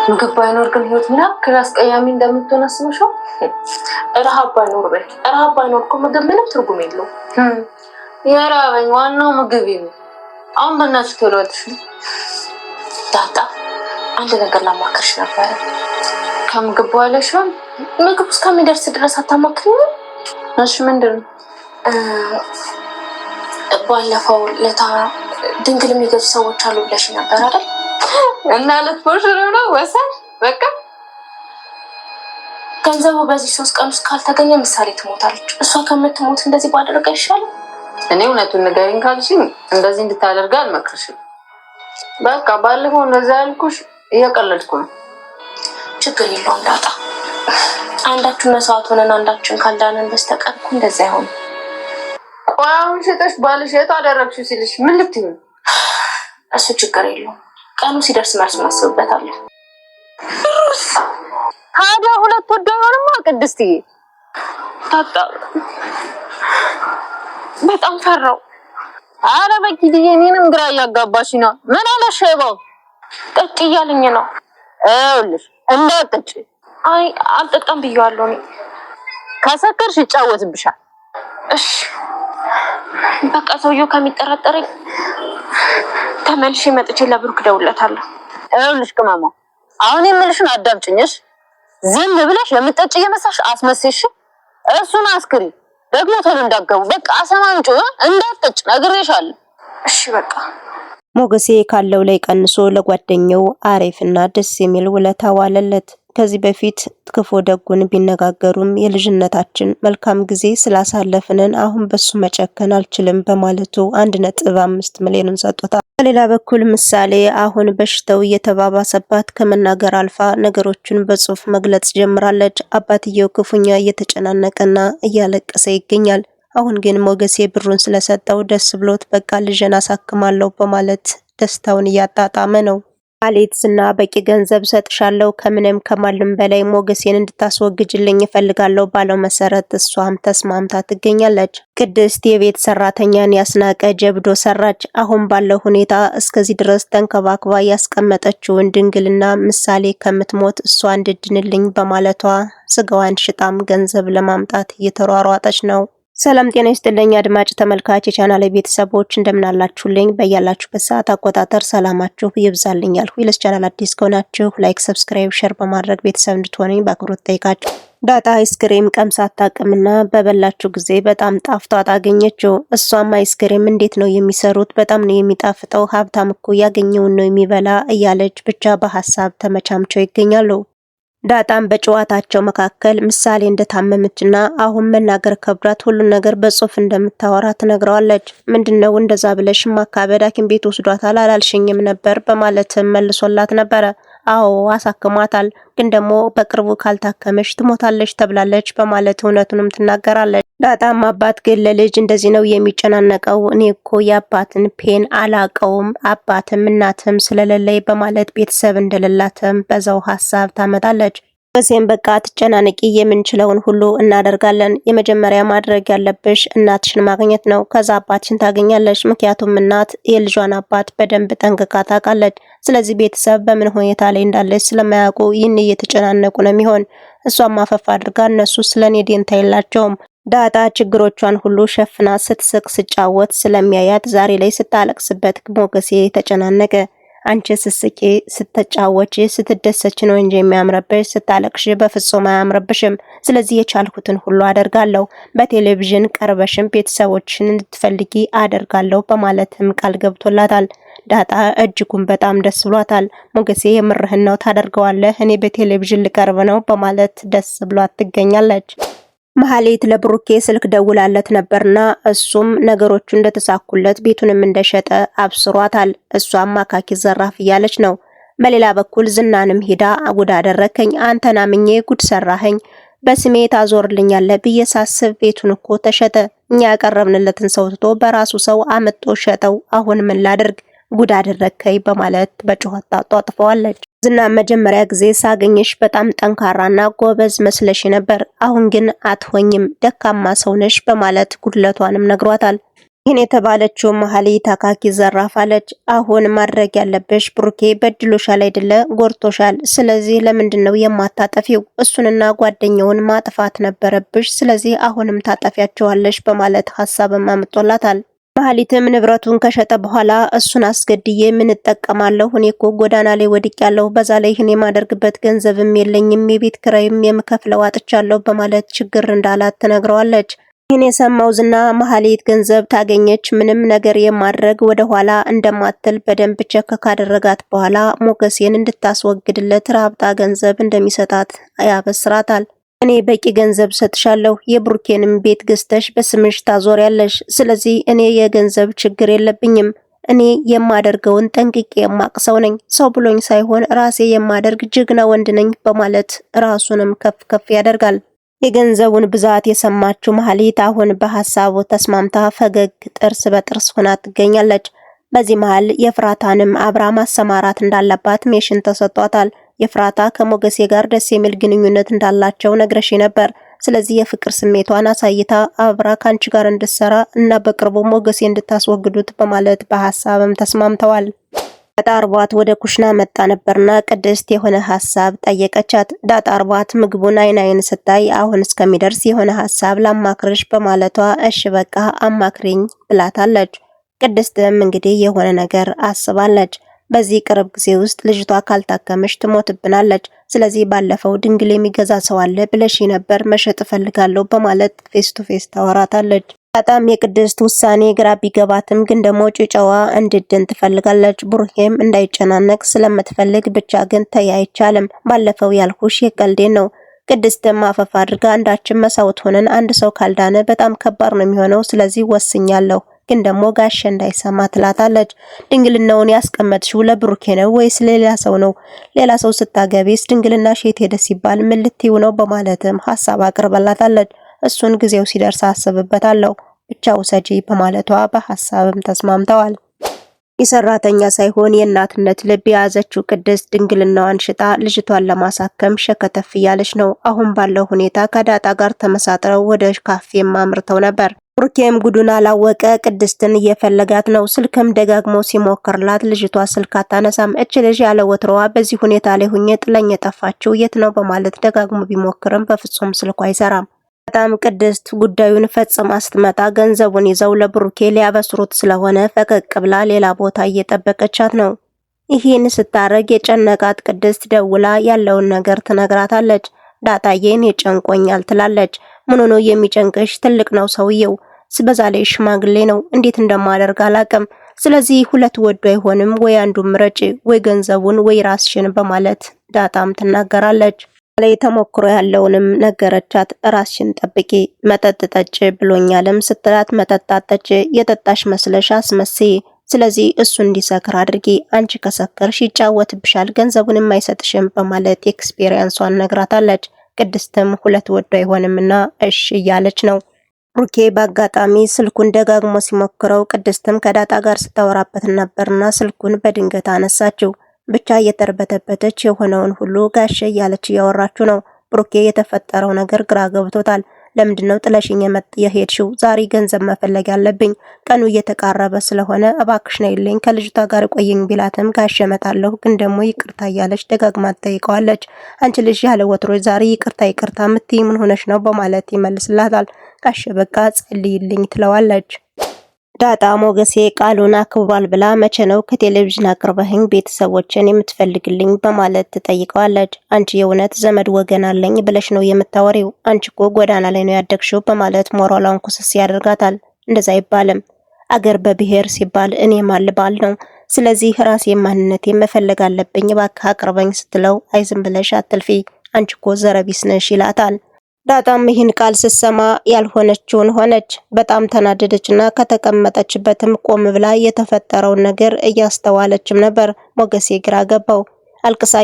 ምግብ ባይኖር ግን ህይወት ምን ያክል አስቀያሚ እንደምትሆን አስበሽው? ረሃብ ባይኖር በይ ረሃብ ባይኖር እኮ ምግብ ምንም ትርጉም የለውም። የራበኝ ዋናው ምግብ ነው። አሁን በእናትሽ ተወለድሽ ዳጣ አንድ ነገር ላማክርሽ ነበር። ከምግብ በኋላ ይሻል ምግብ እስከሚደርስ ድረስ አታማክሪኝም? እሺ ምንድን ነው? ባለፈው ለታ ድንግል የሚገዙ ሰዎች አሉ ብለሽ ነበር አይደል? እና ልትፎሽሩ ነው ወሰን በቃ ገንዘቡ በዚህ 3 ቀን ውስጥ ካልተገኘ ምሳሌ ትሞታለች። እሷ ከምትሞት እንደዚህ ባደረገ ይሻላል። እኔ እውነቱን ንገሪኝ ካልሽኝ እንደዚህ እንድታደርጋ አልመክርሽም። በቃ ባለፈው እንደዛ ያልኩሽ እየቀለድኩ ነው። ችግር የለውም ዳጣ። አንዳችን መስዋዕት ሆነን አንዳችን ካልዳነን በስተቀር እኮ እንደዛ አይሆንም። ቆይ አሁን ሽጠሽ ባልሽ የት አደረግሽው ሲልሽ ምን ልትይ ነው? እሱ ችግር የለውም። ቀኑ ሲደርስ መልስ እናስብበታለን። ታዲያ ሁለት ወደሆንማ ቅድስትዬ ዳጣ በጣም ፈራው። አረ በኪድዬ እኔንም ግራ እያጋባሽ ነው። ምን አለሽ? ሸባው ጠጪ እያለኝ ነው። ይኸውልሽ እንዳትጠጪ። አይ አልጠጣም ብዬዋለሁ። እኔ ከሰከርሽ ይጫወትብሻል። እሺ በቃ ሰውየው ከሚጠራጠረኝ ተመልሼ መጥቼ ለብሩክ ደውለታለሁ። ይኸውልሽ ቅመማ አሁን የምልሽን አዳምጪኝሽ። ዝም ብለሽ የምትጠጪ እየመሰልሽ አስመስይሽ። እሱን አስክሪ ደግሞ ቶሎ እንዳትገቡ። በቃ አሰማምጪ እንዳትጠጪ ነግሬሻለሁ። እሺ በቃ ሞገሴ ካለው ላይ ቀንሶ ለጓደኛው አሪፍና ደስ የሚል ውለታ ዋለለት። ከዚህ በፊት ክፉ ደጉን ቢነጋገሩም የልጅነታችን መልካም ጊዜ ስላሳለፍንን አሁን በሱ መጨከን አልችልም በማለቱ 1.5 ሚሊዮን ሰጥቷል። በሌላ በኩል ምሳሌ አሁን በሽታው እየተባባሰባት ከመናገር አልፋ ነገሮችን በጽሁፍ መግለጽ ጀምራለች። አባትየው ክፉኛ እየተጨናነቀና እያለቀሰ ይገኛል። አሁን ግን ሞገሴ ብሩን ስለሰጠው ደስ ብሎት በቃ ልጅን አሳክማለሁ በማለት ደስታውን እያጣጣመ ነው። አሌትስና በቂ ገንዘብ ሰጥሻለሁ ከምንም ከማልም በላይ ሞገሴን እንድታስወግጅልኝ እፈልጋለሁ ባለው መሰረት እሷም ተስማምታ ትገኛለች። ቅድስት የቤት ሰራተኛን ያስናቀ ጀብዶ ሰራች። አሁን ባለው ሁኔታ እስከዚህ ድረስ ተንከባክባ ያስቀመጠችውን ድንግልና ምሳሌ ከምትሞት እሷ እንድድንልኝ በማለቷ ስጋዋን ሽጣም ገንዘብ ለማምጣት እየተሯሯጠች ነው። ሰላም ጤና ይስጥልኝ አድማጭ ተመልካች የቻናሌ ቤተሰቦች እንደምናላችሁልኝ በያላችሁበት ሰዓት አቆጣጠር ሰላማችሁ ይብዛልኝ ያልኩ። ለዚህ ቻናል አዲስ ከሆናችሁ ላይክ፣ ሰብስክራይብ፣ ሼር በማድረግ ቤተሰብ እንድትሆኑኝ በአክብሮት ጠይቃችሁ። ዳጣ አይስክሬም ቀምሳ አታውቅምና በበላችሁ ጊዜ በጣም ጣፍጧት አገኘችው። እሷም አይስክሬም እንዴት ነው የሚሰሩት? በጣም ነው የሚጣፍጠው፣ ሀብታም እኮ ያገኘውን ነው የሚበላ እያለች ብቻ በሐሳብ ተመቻምቸው ይገኛሉ። ዳጣም በጨዋታቸው መካከል ምሳሌ እንደታመመችና አሁን መናገር ከብራት ሁሉን ነገር በጽሁፍ እንደምታወራ ትነግረዋለች። ምንድነው እንደዛ ብለሽ ማካበድ ሐኪም ቤት ወስዷታል አላልሽኝም ነበር በማለት መልሶላት ነበረ። አዎ አሳክሟታል፣ ግን ደግሞ በቅርቡ ካልታከመሽ ትሞታለች ተብላለች በማለት እውነቱንም ትናገራለች። ዳጣም አባት ግን ለልጅ እንደዚህ ነው የሚጨናነቀው? እኔ እኮ የአባትን ፔን አላቀውም አባትም እናትም ስለሌለይ በማለት ቤተሰብ እንደሌላትም በዛው ሐሳብ ታመጣለች። በዚህም በቃ ትጨናነቂ፣ የምንችለውን ሁሉ እናደርጋለን። የመጀመሪያ ማድረግ ያለብሽ እናትሽን ማግኘት ነው። ከዛ አባትሽን ታገኛለሽ። ምክንያቱም እናት የልጇን አባት በደንብ ጠንቅቃ ታውቃለች። ስለዚህ ቤተሰብ በምን ሁኔታ ላይ እንዳለች ስለማያውቁ ይህን እየተጨናነቁ ነው የሚሆን። እሷም አፈፍ አድርጋ እነሱ ስለኔ ደንታ የላቸውም። ዳጣ ችግሮቿን ሁሉ ሸፍና ስትስቅ ስጫወት ስለሚያያት ዛሬ ላይ ስታለቅስበት ሞገሴ ተጨናነቀ። አንቺ ስስቂ ስትጫወቺ ስትደሰች ነው እንጂ የሚያምረብሽ፣ ስታለቅሽ በፍጹም አያምረብሽም። ስለዚህ የቻልኩትን ሁሉ አደርጋለሁ፣ በቴሌቪዥን ቀርበሽም ቤተሰቦችን እንድትፈልጊ አደርጋለሁ በማለትም ቃል ገብቶላታል። ዳጣ እጅጉን በጣም ደስ ብሏታል። ሞገሴ የምርህን ነው ታደርገዋለህ? እኔ በቴሌቪዥን ልቀርብ ነው በማለት ደስ ብሏት ትገኛለች። መሐሌት ለብሩኬ ስልክ ደውላለት ነበርና እሱም ነገሮቹ እንደተሳኩለት ቤቱንም እንደሸጠ አብስሯታል። እሷም አካኪ ዘራፍ እያለች ነው። በሌላ በኩል ዝናንም ሄዳ ጉድ አደረከኝ፣ አንተን አምኜ ጉድ ሰራኸኝ፣ በስሜ ታዞርልኛለህ ብዬ ሳስብ ቤቱን እኮ ተሸጠ፣ እኛ ያቀረብንለትን ሰው ትቶ በራሱ ሰው አመጦ ሸጠው፣ አሁን ምን ላድርግ? ጉድ አደረከኝ በማለት በጩኸት ታጧጥፈዋለች። ዝና መጀመሪያ ጊዜ ሳገኝሽ በጣም ጠንካራና ጎበዝ መስለሽ ነበር፣ አሁን ግን አትሆኝም፣ ደካማ ሰው ነሽ በማለት ጉድለቷንም ነግሯታል። ይህን የተባለችው መሀሌት አካኪ ዘራፋለች። አሁን ማድረግ ያለብሽ ብሩኬ በድሎሻል አይደለ? ጎርቶሻል። ስለዚህ ለምንድነው የማታጠፊው? እሱንና ጓደኛውን ማጥፋት ነበረብሽ። ስለዚህ አሁንም ታጠፊያቸዋለሽ በማለት ሐሳብም አምጦላታል። መሀሊትም ንብረቱን ከሸጠ በኋላ እሱን አስገድዬ ምን እጠቀማለሁ? እኔ እኮ ጎዳና ላይ ወድቄያለሁ። በዛ ላይ እኔ የማደርግበት ገንዘብም የለኝም፣ የቤት ኪራይም የምከፍለው አጥቻለሁ በማለት ችግር እንዳላት ትነግረዋለች። ይህን የሰማው ዝና መሀሌት ገንዘብ ታገኘች ምንም ነገር የማድረግ ወደ ኋላ እንደማትል በደንብ ቸክ ካደረጋት በኋላ ሞገሴን እንድታስወግድለት ራብጣ ገንዘብ እንደሚሰጣት ያበስራታል። እኔ በቂ ገንዘብ ሰጥሻለሁ፣ የብሩኬንም ቤት ገዝተሽ በስምሽ ታዞሪያለሽ። ስለዚህ እኔ የገንዘብ ችግር የለብኝም። እኔ የማደርገውን ጠንቅቄ የማቅ ሰው ነኝ። ሰው ብሎኝ ሳይሆን ራሴ የማደርግ ጀግና ወንድ ነኝ በማለት ራሱንም ከፍ ከፍ ያደርጋል። የገንዘቡን ብዛት የሰማችው መሀሌት አሁን በሐሳቡ ተስማምታ ፈገግ ጥርስ በጥርስ ሆና ትገኛለች። በዚህ መሃል የፍራታንም አብራ ማሰማራት እንዳለባት ሜሽን ተሰጥቷታል። የፍራታ ከሞገሴ ጋር ደስ የሚል ግንኙነት እንዳላቸው ነግረሽ ነበር። ስለዚህ የፍቅር ስሜቷን አሳይታ አብራ ካንቺ ጋር እንድትሰራ እና በቅርቡ ሞገሴ እንድታስወግዱት በማለት በሐሳብም ተስማምተዋል። ዳጣ አርቧት ወደ ኩሽና መጣ ነበርና ቅድስት የሆነ ሐሳብ ጠየቀቻት። ዳጣ አርቧት ምግቡን አይን ስታይ አሁን እስከሚደርስ የሆነ ሐሳብ ላማክርሽ በማለቷ እሺ በቃ አማክሪኝ ብላታለች። ቅድስትም እንግዲህ የሆነ ነገር አስባለች። በዚህ ቅርብ ጊዜ ውስጥ ልጅቷ ካልታከመች ትሞትብናለች። ስለዚህ ባለፈው ድንግል የሚገዛ ሰው አለ ብለሽ ነበር፣ መሸጥ ፈልጋለሁ በማለት ፌስ ቱ ፌስ ታወራታለች። በጣም የቅድስት ውሳኔ ግራ ቢገባትም ግን ደግሞ ጭጫዋ እንድድን ትፈልጋለች። ብሩኬም እንዳይጨናነቅ ስለምትፈልግ ብቻ ግን ተይ አይቻልም፣ ባለፈው ያልኩሽ የቀልዴን ነው። ቅድስትም አፈፍ አድርጋ አንዳችን መሳውት ሆነን አንድ ሰው ካልዳነ በጣም ከባድ ነው የሚሆነው፣ ስለዚህ ወስኛለሁ፣ ግን ደግሞ ጋሽ እንዳይሰማ ትላታለች። ድንግልናውን ያስቀመጥሽው ለብሩኬ ነው ወይስ ሌላ ሰው ነው? ሌላ ሰው ስታገቢስ ድንግልና ሼት ሄደ ሲባል ምን ልትይው ነው? በማለትም ሐሳብ አቅርበላታለች። እሱን ጊዜው ሲደርስ አስብበታለሁ ብቻ ውሰጂ በማለቷ በሐሳብም ተስማምተዋል። የሰራተኛ ሳይሆን የእናትነት ልብ የያዘችው ቅድስት ድንግልናዋን ሽጣ ልጅቷን ለማሳከም ሸከተፍ እያለች ነው። አሁን ባለው ሁኔታ ከዳጣ ጋር ተመሳጥረው ወደ ካፌም አምርተው ነበር። ብሩኬም ጉዱን አላወቀ ቅድስትን እየፈለጋት ነው። ስልክም ደጋግሞ ሲሞክርላት ልጅቷ ስልክ አታነሳም። እች ልጅ ያለ ወትሮዋ በዚህ ሁኔታ ላይ ሁኜ ጥለኝ የጠፋችው የት ነው በማለት ደጋግሞ ቢሞክርም በፍጹም ስልኩ አይሰራም። በጣም ቅድስት ጉዳዩን ፈጽማ ስትመጣ ገንዘቡን ይዘው ለብሩኬ ሊያበስሩት ስለሆነ ፈቀቅ ብላ ሌላ ቦታ እየጠበቀቻት ነው። ይህን ስታረግ የጨነቃት ቅድስት ደውላ ያለውን ነገር ትነግራታለች። ዳጣዬን የጨንቆኛል ትላለች። ምን ሆኖ የሚጨንቅሽ? ትልቅ ነው ሰውየው፣ በዛ ላይ ሽማግሌ ነው። እንዴት እንደማደርግ አላቅም። ስለዚህ ሁለት ወዶ አይሆንም፣ ወይ አንዱን ምረጪ፣ ወይ ገንዘቡን ወይ ራስሽን በማለት ዳጣም ትናገራለች። ላይ ተሞክሮ ያለውንም ነገረቻት። ራስሽን ጠብቂ፣ መጠጥ ጠጭ ብሎኛልም ስትላት መጠጥ ጠጭ፣ የጠጣሽ መስለሽ አስመስይ፣ ስለዚህ እሱ እንዲሰክር አድርጊ፣ አንቺ ከሰከርሽ ይጫወትብሻል፣ ገንዘቡንም አይሰጥሽም በማለት ኤክስፒሪየንሷን ነግራታለች። ቅድስትም ሁለት ወዶ አይሆንምና እሺ እያለች ነው። ብሩኬ በአጋጣሚ ስልኩን ደጋግሞ ሲሞክረው ቅድስትም ከዳጣ ጋር ስታወራበት ነበርና ስልኩን በድንገት አነሳችው። ብቻ እየተርበተበተች የሆነውን ሁሉ ጋሼ እያለች እያወራችሁ ነው። ብሩኬ የተፈጠረው ነገር ግራ ገብቶታል። ለምንድነው ጥለሽኝ የሄድሽው? ዛሬ ገንዘብ መፈለግ ያለብኝ፣ ቀኑ እየተቃረበ ስለሆነ እባክሽ ነይልኝ፣ ከልጅቷ ጋር ቆየኝ ቢላትም ጋሼ እመጣለሁ ግን ደግሞ ይቅርታ እያለች ደጋግማ ትጠይቀዋለች። አንቺ ልጅ ያለ ወትሮ ዛሬ ይቅርታ ምትይ ምን ሆነሽ ነው በማለት ይመልስላታል። ጋሼ በቃ ጸልይልኝ ትለዋለች። ዳጣ ሞገሴ ቃሉን አክብሯል ብላ መቼ ነው ከቴሌቪዥን አቅርበህኝ ቤተሰቦችን የምትፈልግልኝ በማለት ትጠይቀዋለች። አንቺ የእውነት ዘመድ ወገን አለኝ ብለሽ ነው የምታወሪው? አንቺ እኮ ጎዳና ላይ ነው ያደግሽው በማለት ሞራሏን ኩስስ ያደርጋታል። እንደዛ አይባልም። አገር በብሔር ሲባል እኔ ማልባል ነው። ስለዚህ ራሴ ማንነቴ መፈለግ አለብኝ፣ እባክህ አቅርበኝ ስትለው አይ ዝም ብለሽ አትልፊ፣ አንቺ እኮ ዘረቢስ ነሽ ይላታል። ዳጣም ይህን ቃል ስትሰማ ያልሆነችውን ሆነች። በጣም ተናደደችና ከተቀመጠችበትም ቆም ብላ የተፈጠረውን ነገር እያስተዋለችም ነበር። ሞገሴ ግራ ገባው። አልቅሳ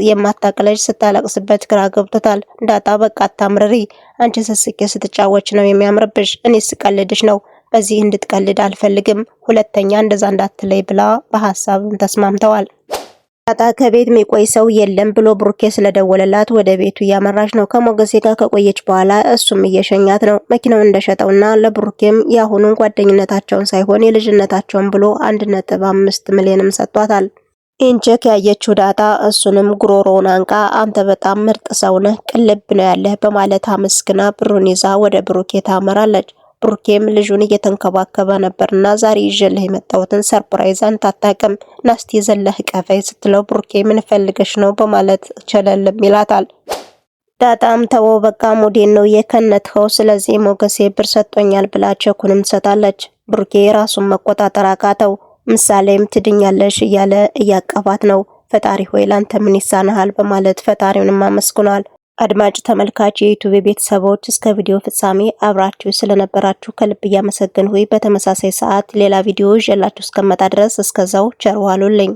የማታቅለጅ ስታለቅስበት ግራ ገብቶታል። ዳጣ በቃ አታምርሪ፣ አንቺ ስስቄ ስትጫወች ነው የሚያምርብሽ፣ እኔ ስቀልድሽ ነው፣ በዚህ እንድትቀልድ አልፈልግም፣ ሁለተኛ እንደዛ እንዳትለይ ብላ በሐሳብም ተስማምተዋል። ዳጣ ከቤት የሚቆይ ሰው የለም ብሎ ብሩኬ ስለደወለላት ወደ ቤቱ እያመራች ነው። ከሞገሴ ጋር ከቆየች በኋላ እሱም እየሸኛት ነው። መኪናውን እንደሸጠውና ለብሩኬም የአሁኑን ጓደኝነታቸውን ሳይሆን የልጅነታቸውን ብሎ 1.5 ሚሊዮንም ሰጥቷታል። ኢንቼክ ያየችው ዳጣ እሱንም ጉሮሮውን አንቃ አንተ በጣም ምርጥ ሰው ነህ፣ ቅልብ ነው ያለህ በማለት አመስግና ብሩን ይዛ ወደ ብሩኬ ታመራለች። ብሩኬም ልጁን እየተንከባከበ ነበርና ዛሬ ይዤልህ የመጣሁትን ሰርፕራይዝ አንተ አታውቅም፣ ናስቲ ዘለህ ቀፈይ ስትለው ብሩኬ ምን ፈልገሽ ነው በማለት ቸለልም ይላታል። ዳጣም ተወው በቃ ሞዴል ነው የከነትኸው፣ ስለዚህ ሞገሴ ብር ሰጥቶኛል ብላ ቸኩንም ትሰጣለች። ብሩኬ ራሱን መቆጣጠር አቃተው። ምሳሌም ትድኛለሽ እያለ እያቀፋት ነው። ፈጣሪ ሆይ ላንተ ምን ይሳናሃል በማለት ፈጣሪውንም አመስግኗል። አድማጭ ተመልካች የዩቲዩብ ቤተሰቦች እስከ ቪዲዮ ፍጻሜ አብራችሁ ስለነበራችሁ ከልብ እያመሰገንኩ በተመሳሳይ ሰዓት ሌላ ቪዲዮ ይዤላችሁ እስከመጣ ድረስ እስከዛው ቸር ዋሉልኝ።